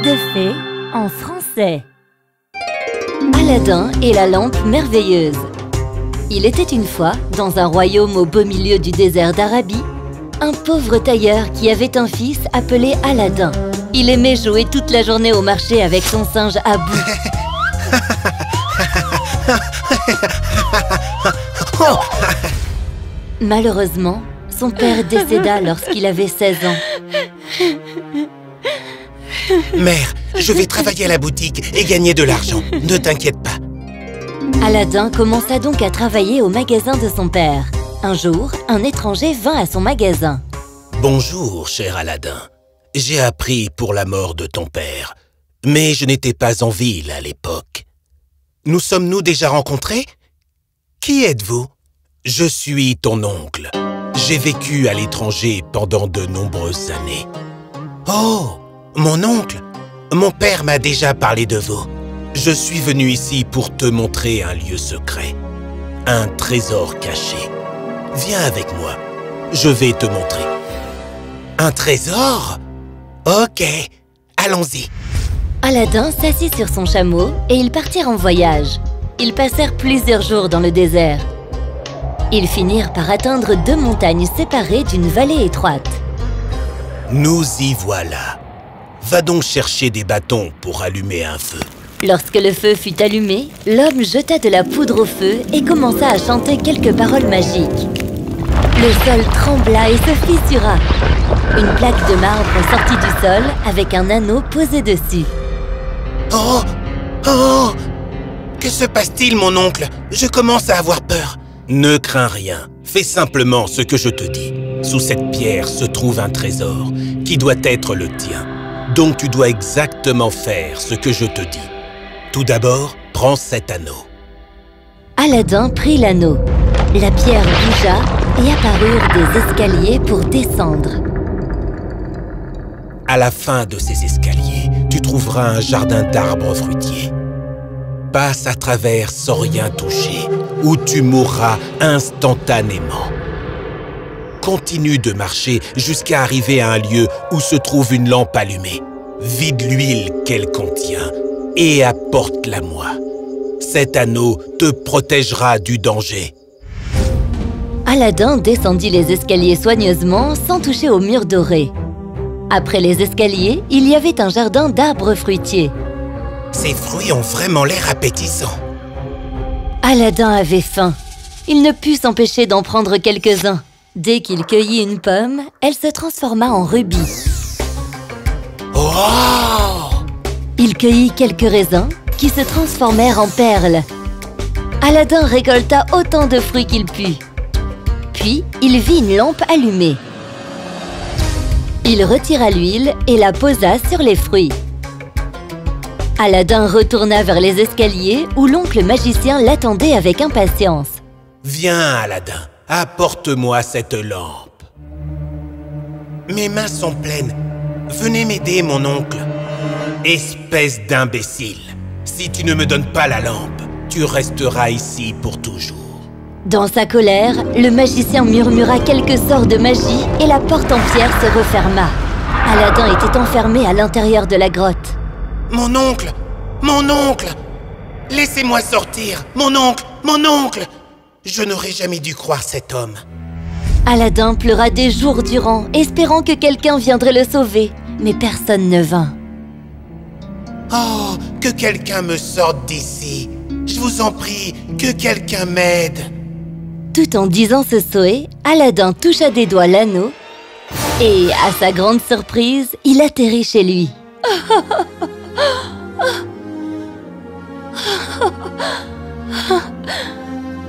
de fées en français. Aladin et la lampe merveilleuse. Il était une fois, dans un royaume au beau milieu du désert d'Arabie, un pauvre tailleur qui avait un fils appelé Aladin. Il aimait jouer toute la journée au marché avec son singe Abou. Malheureusement, son père décéda lorsqu'il avait 16 ans. Mère, je vais travailler à la boutique et gagner de l'argent. Ne t'inquiète pas. Aladin commença donc à travailler au magasin de son père. Un jour, un étranger vint à son magasin. Bonjour, cher Aladin. J'ai appris pour la mort de ton père, mais je n'étais pas en ville à l'époque. Nous sommes-nous déjà rencontrés? Qui êtes-vous? Je suis ton oncle. J'ai vécu à l'étranger pendant de nombreuses années. Oh, mon oncle! Mon père m'a déjà parlé de vous. Je suis venu ici pour te montrer un lieu secret. Un trésor caché. Viens avec moi. Je vais te montrer. Un trésor? Ok, allons-y. Aladin s'assit sur son chameau et ils partirent en voyage. Ils passèrent plusieurs jours dans le désert. Ils finirent par atteindre deux montagnes séparées d'une vallée étroite. Nous y voilà. Va donc chercher des bâtons pour allumer un feu. Lorsque le feu fut allumé, l'homme jeta de la poudre au feu et commença à chanter quelques paroles magiques. Le sol trembla et se fissura. Une plaque de marbre sortit du sol avec un anneau posé dessus. Oh! Oh! Que se passe-t-il, mon oncle? Je commence à avoir peur. Ne crains rien. Fais simplement ce que je te dis. Sous cette pierre se trouve un trésor qui doit être le tien. Donc tu dois exactement faire ce que je te dis. Tout d'abord, prends cet anneau. Aladin prit l'anneau. La pierre bougea et apparurent des escaliers pour descendre. À la fin de ces escaliers, tu trouveras un jardin d'arbres fruitiers. Passe à travers sans rien toucher, ou tu mourras instantanément. Continue de marcher jusqu'à arriver à un lieu où se trouve une lampe allumée. Vide l'huile qu'elle contient et apporte-la-moi. Cet anneau te protégera du danger. Aladin descendit les escaliers soigneusement sans toucher au mur doré. Après les escaliers, il y avait un jardin d'arbres fruitiers. Ces fruits ont vraiment l'air appétissants. Aladin avait faim. Il ne put s'empêcher d'en prendre quelques-uns. Dès qu'il cueillit une pomme, elle se transforma en rubis. Oh! Il cueillit quelques raisins qui se transformèrent en perles. Aladin récolta autant de fruits qu'il put. Puis, il vit une lampe allumée. Il retira l'huile et la posa sur les fruits. Aladin retourna vers les escaliers où l'oncle magicien l'attendait avec impatience. Viens, Aladin, apporte-moi cette lampe. Mes mains sont pleines. Venez m'aider, mon oncle. Espèce d'imbécile. Si tu ne me donnes pas la lampe, tu resteras ici pour toujours. Dans sa colère, le magicien murmura quelques sorts de magie et la porte en pierre se referma. Aladin était enfermé à l'intérieur de la grotte. Mon oncle! Mon oncle! Laissez-moi sortir! Mon oncle! Mon oncle! Je n'aurais jamais dû croire cet homme. Aladin pleura des jours durant, espérant que quelqu'un viendrait le sauver. Mais personne ne vint. Oh, que quelqu'un me sorte d'ici! Je vous en prie, que quelqu'un m'aide! Tout en disant ce souhait, Aladin toucha des doigts l'anneau et, à sa grande surprise, il atterrit chez lui.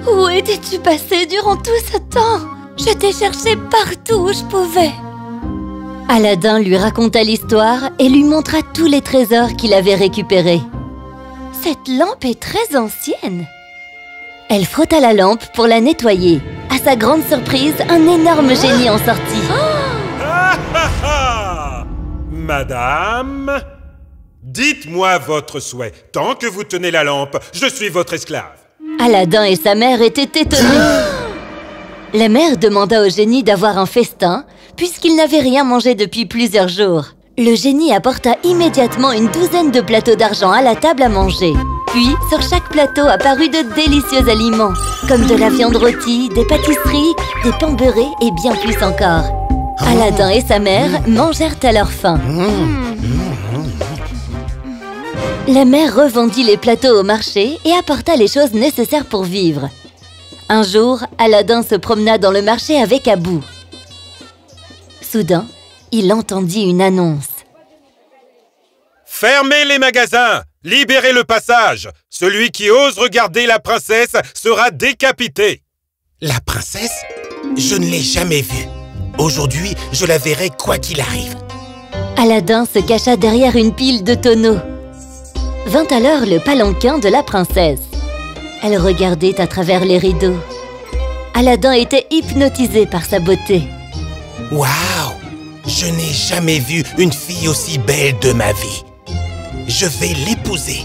Où étais-tu passé durant tout ce temps? Je t'ai cherché partout où je pouvais. Aladin lui raconta l'histoire et lui montra tous les trésors qu'il avait récupérés. Cette lampe est très ancienne. Elle frotta la lampe pour la nettoyer. À sa grande surprise, un énorme génie en sortit. Madame, dites-moi votre souhait. Tant que vous tenez la lampe, je suis votre esclave. Aladin et sa mère étaient étonnés. La mère demanda au génie d'avoir un festin, puisqu'il n'avait rien mangé depuis plusieurs jours. Le génie apporta immédiatement une douzaine de plateaux d'argent à la table à manger. Puis, sur chaque plateau apparut de délicieux aliments, comme de la viande rôtie, des pâtisseries, des pains beurrés et bien plus encore. Aladdin et sa mère mangèrent à leur faim. La mère revendit les plateaux au marché et apporta les choses nécessaires pour vivre. Un jour, Aladdin se promena dans le marché avec Abou. Soudain, il entendit une annonce. Fermez les magasins! Libérez le passage! Celui qui ose regarder la princesse sera décapité! La princesse? Je ne l'ai jamais vue. Aujourd'hui, je la verrai quoi qu'il arrive. Aladdin se cacha derrière une pile de tonneaux. Vint alors le palanquin de la princesse. Elle regardait à travers les rideaux. Aladdin était hypnotisé par sa beauté. Waouh! Je n'ai jamais vu une fille aussi belle de ma vie. Je vais l'épouser.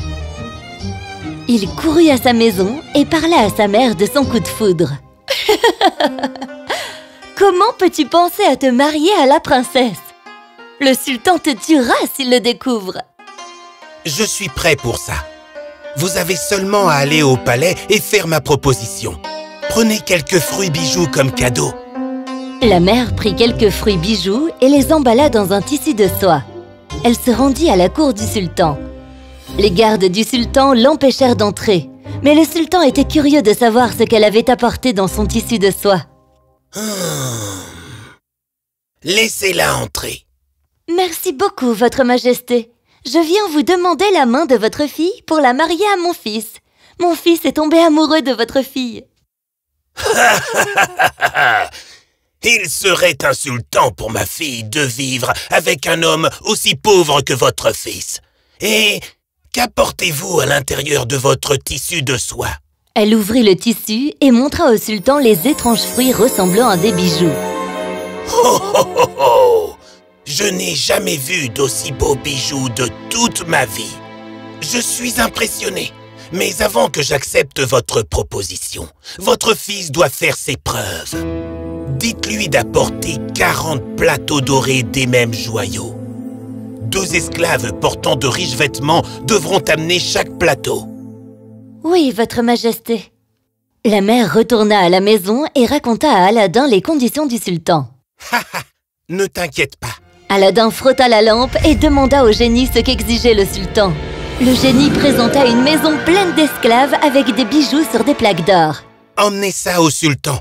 Il courut à sa maison et parla à sa mère de son coup de foudre. Comment peux-tu penser à te marier à la princesse? Le sultan te tuera s'il le découvre. Je suis prêt pour ça. Vous avez seulement à aller au palais et faire ma proposition. Prenez quelques fruits bijoux comme cadeau. La mère prit quelques fruits bijoux et les emballa dans un tissu de soie. Elle se rendit à la cour du sultan. Les gardes du sultan l'empêchèrent d'entrer, mais le sultan était curieux de savoir ce qu'elle avait apporté dans son tissu de soie. Laissez-la entrer. Merci beaucoup, votre majesté. Je viens vous demander la main de votre fille pour la marier à mon fils. Mon fils est tombé amoureux de votre fille. Il serait insultant pour ma fille de vivre avec un homme aussi pauvre que votre fils. Et qu'apportez-vous à l'intérieur de votre tissu de soie? Elle ouvrit le tissu et montra au sultan les étranges fruits ressemblant à des bijoux. Oh, oh, oh, oh! Je n'ai jamais vu d'aussi beaux bijoux de toute ma vie. Je suis impressionné. Mais avant que j'accepte votre proposition, votre fils doit faire ses preuves. Dites-lui d'apporter 40 plateaux dorés des mêmes joyaux. 2 esclaves portant de riches vêtements devront amener chaque plateau. Oui, votre majesté. La mère retourna à la maison et raconta à Aladdin les conditions du sultan. Ne t'inquiète pas. Aladdin frotta la lampe et demanda au génie ce qu'exigeait le sultan. Le génie présenta une maison pleine d'esclaves avec des bijoux sur des plaques d'or. Emmenez ça au sultan.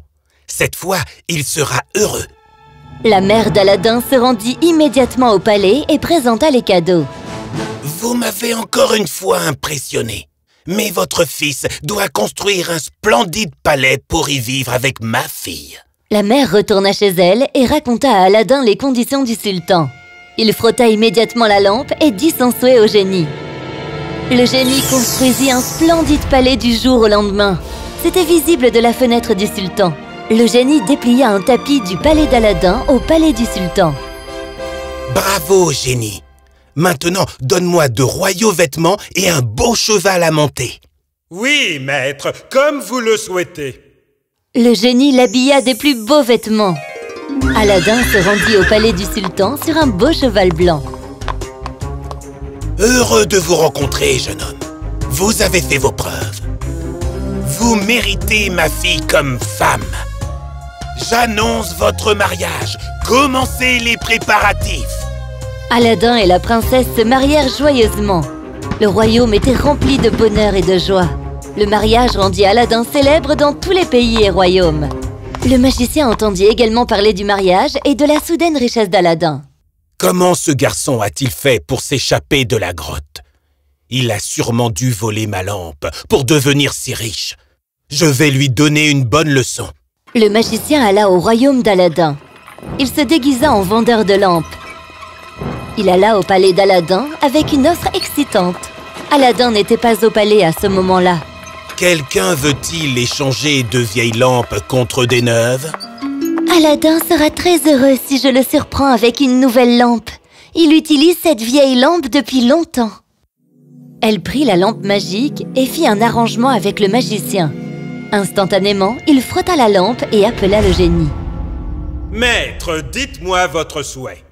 Cette fois, il sera heureux. La mère d'Aladdin se rendit immédiatement au palais et présenta les cadeaux. Vous m'avez encore une fois impressionné. Mais votre fils doit construire un splendide palais pour y vivre avec ma fille. La mère retourna chez elle et raconta à Aladdin les conditions du sultan. Il frotta immédiatement la lampe et dit son souhait au génie. Le génie construisit un splendide palais du jour au lendemain. C'était visible de la fenêtre du sultan. Le génie déplia un tapis du palais d'Aladdin au palais du sultan. Bravo, génie! Maintenant, donne-moi de royaux vêtements et un beau cheval à monter. Oui, maître, comme vous le souhaitez. Le génie l'habilla des plus beaux vêtements. Aladdin se rendit au palais du sultan sur un beau cheval blanc. Heureux de vous rencontrer, jeune homme. Vous avez fait vos preuves. Vous méritez ma fille comme femme. J'annonce votre mariage. Commencez les préparatifs. Aladdin et la princesse se marièrent joyeusement. Le royaume était rempli de bonheur et de joie. Le mariage rendit Aladdin célèbre dans tous les pays et royaumes. Le magicien entendit également parler du mariage et de la soudaine richesse d'Aladdin. Comment ce garçon a-t-il fait pour s'échapper de la grotte? Il a sûrement dû voler ma lampe pour devenir si riche. Je vais lui donner une bonne leçon. Le magicien alla au royaume d'Aladdin. Il se déguisa en vendeur de lampes. Il alla au palais d'Aladdin avec une offre excitante. Aladdin n'était pas au palais à ce moment-là. Quelqu'un veut-il échanger de vieilles lampes contre des neuves? Aladdin sera très heureux si je le surprends avec une nouvelle lampe. Il utilise cette vieille lampe depuis longtemps. Elle prit la lampe magique et fit un arrangement avec le magicien. Instantanément, il frotta la lampe et appela le génie. Maître, dites-moi votre souhait.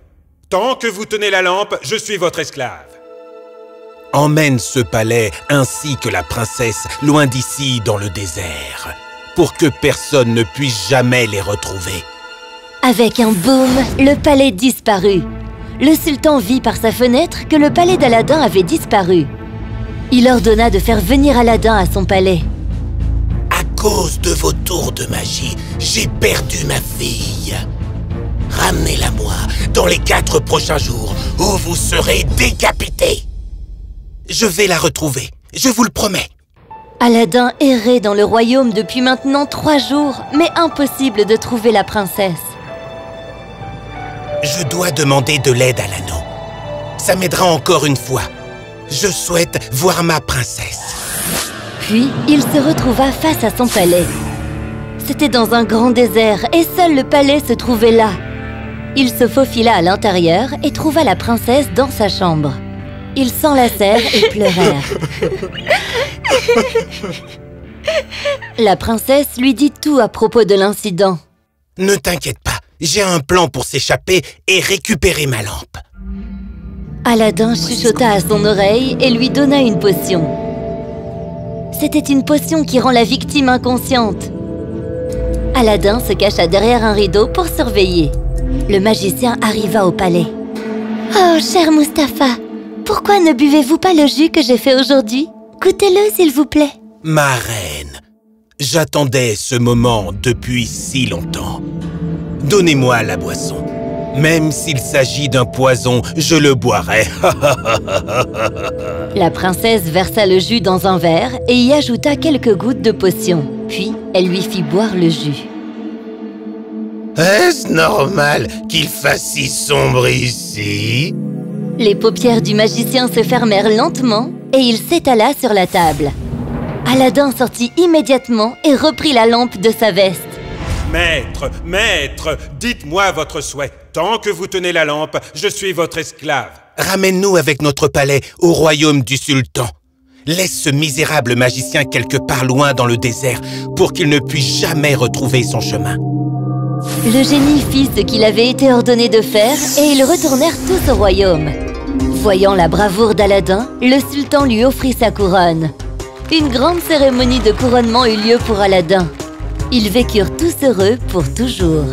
Tant que vous tenez la lampe, je suis votre esclave. Emmène ce palais ainsi que la princesse loin d'ici dans le désert, pour que personne ne puisse jamais les retrouver. Avec un boom, le palais disparut. Le sultan vit par sa fenêtre que le palais d'Aladin avait disparu. Il ordonna de faire venir Aladin à son palais. À cause de vos tours de magie, j'ai perdu ma fille. Ramenez-la-moi dans les 4 prochains jours ou vous serez décapité. Je vais la retrouver, je vous le promets. Aladin errait dans le royaume depuis maintenant 3 jours, mais impossible de trouver la princesse. Je dois demander de l'aide à l'anneau. Ça m'aidera encore une fois. Je souhaite voir ma princesse. Puis, il se retrouva face à son palais. C'était dans un grand désert et seul le palais se trouvait là. Il se faufila à l'intérieur et trouva la princesse dans sa chambre. Ils s'enlacèrent et pleurèrent. La princesse lui dit tout à propos de l'incident. Ne t'inquiète pas, j'ai un plan pour s'échapper et récupérer ma lampe. Aladin chuchota à son oreille et lui donna une potion. C'était une potion qui rend la victime inconsciente. Aladin se cacha derrière un rideau pour surveiller. Le magicien arriva au palais. « Oh, cher Mustapha, pourquoi ne buvez-vous pas le jus que j'ai fait aujourd'hui? Goûtez-le, s'il vous plaît. » Ma reine, j'attendais ce moment depuis si longtemps. Donnez-moi la boisson. Même s'il s'agit d'un poison, je le boirai. La princesse versa le jus dans un verre et y ajouta quelques gouttes de potion. Puis, elle lui fit boire le jus. Est-ce normal qu'il fasse si sombre ici? Les paupières du magicien se fermèrent lentement et il s'étala sur la table. Aladin sortit immédiatement et reprit la lampe de sa veste. Maître, maître, dites-moi votre souhait. Tant que vous tenez la lampe, je suis votre esclave. Ramène-nous avec notre palais au royaume du sultan. Laisse ce misérable magicien quelque part loin dans le désert pour qu'il ne puisse jamais retrouver son chemin. Le génie fit ce qu'il avait été ordonné de faire et ils retournèrent tous au royaume. Voyant la bravoure d'Aladin, le sultan lui offrit sa couronne. Une grande cérémonie de couronnement eut lieu pour Aladin. Ils vécurent tous heureux pour toujours.